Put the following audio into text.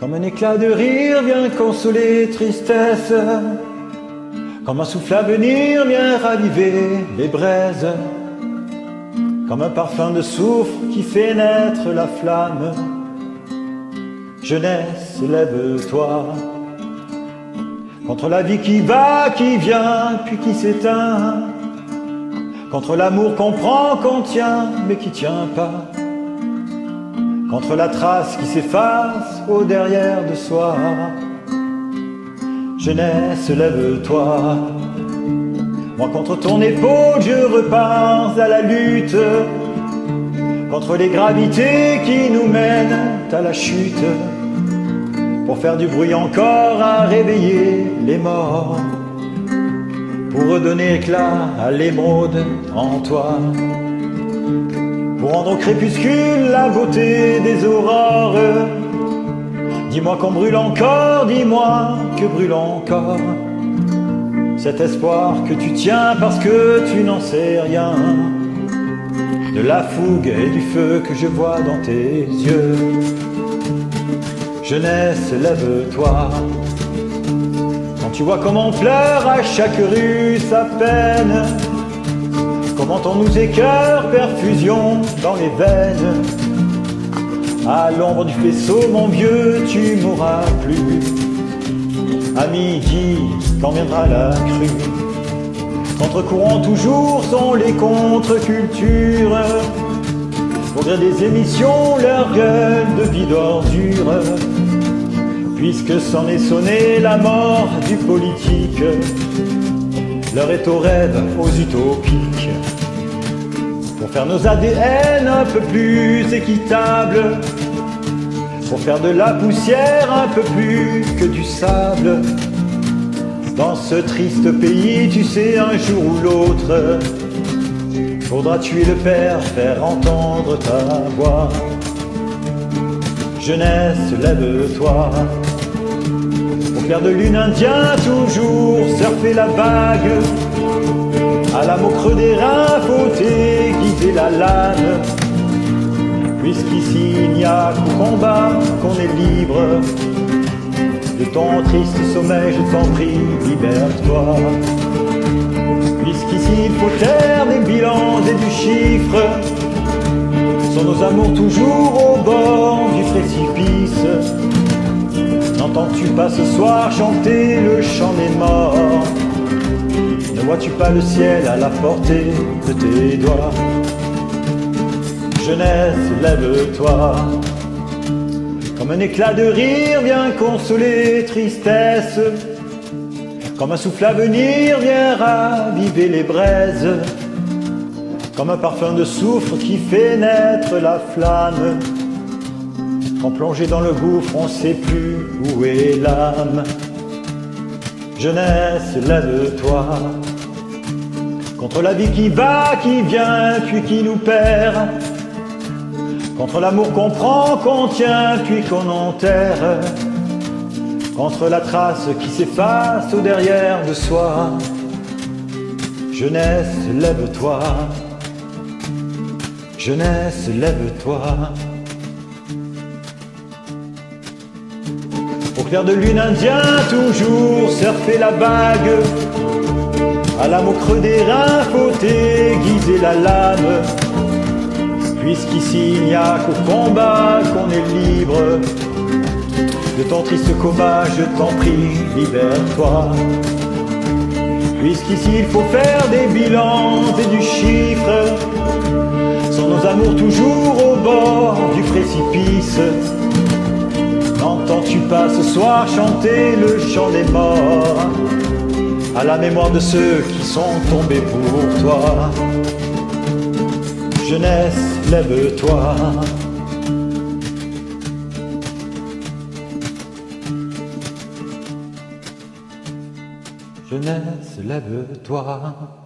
Comme un éclat de rire vient consoler tristesse, comme un souffle à venir vient raviver les braises, comme un parfum de soufre qui fait naître la flamme. Jeunesse, lève-toi contre la vie qui va, qui vient, puis qui s'éteint, contre l'amour qu'on prend, qu'on tient, mais qui tient pas, contre la trace qui s'efface au derrière de soi. Jeunesse, lève-toi. Moi contre ton épaule je repars à la lutte, contre les gravités qui nous mènent à la chute, pour faire du bruit encore à réveiller les morts, pour redonner éclat à l'émeraude en toi, pour rendre au crépuscule la beauté des aurores. Dis-moi qu'on brûle encore, dis-moi que brûle encore cet espoir que tu tiens parce que tu n'en sais rien, de la fougue et du feu que je vois dans tes yeux. Jeunesse, lève-toi. Quand tu vois comment on pleure à chaque rue sa peine, comment on nous écœure, perfusion dans les veines, à l'ombre du faisceau, mon vieux, tu mourras plus. À midi, quand viendra la crue, contre-courant toujours sont les contre-cultures, pour dire des émissions, leur gueule de vie d'ordure, puisque s'en est sonné la mort du politique. L'heure est aux rêves, aux utopiques, pour faire nos ADN un peu plus équitables, pour faire de la poussière un peu plus que du sable. Dans ce triste pays, tu sais, un jour ou l'autre, faudra tuer le père, faire entendre ta voix. Jeunesse, lève-toi. Pour faire de lune indien, toujours surfer la vague, à la mots creux des reins, faut aiguiser la lame, puisqu'ici il n'y a qu'au combat qu'on est libre. De ton triste sommeil, je t'en prie, libère-toi. Puisqu'ici il faut taire des bilans et du chiffre, sont nos amours toujours au bord du précipice. N'entends-tu pas ce soir chanter le chant des morts? Ne vois-tu pas le ciel à la portée de tes doigts? Jeunesse, lève-toi. Comme un éclat de rire vient consoler tristesse, comme un souffle à venir vient raviver les braises, comme un parfum de soufre qui fait naître la flamme, quand plongé dans le gouffre on sait plus où est l'âme. Jeunesse, lève-toi contre la vie qui va, qui vient, puis qui nous perd, contre l'amour qu'on prend, qu'on tient, puis qu'on enterre, contre la trace qui s'efface au derrière de soi. Jeunesse, lève-toi. Jeunesse, lève-toi. Au clair de lune indien, toujours surfer la vague, à la mots creux des reins, faut aiguiser la lame, puisqu'ici il n'y a qu'au combat qu'on est libre. De ton triste coma, je t'en prie, libère-toi. Puisqu'ici il faut faire des bilans et du chiffre, sont nos amours toujours au bord du précipice. N'entends-tu pas ce soir chanter le chant des morts, à la mémoire de ceux qui sont tombés pour toi? Jeunesse, lève-toi. Jeunesse, lève-toi.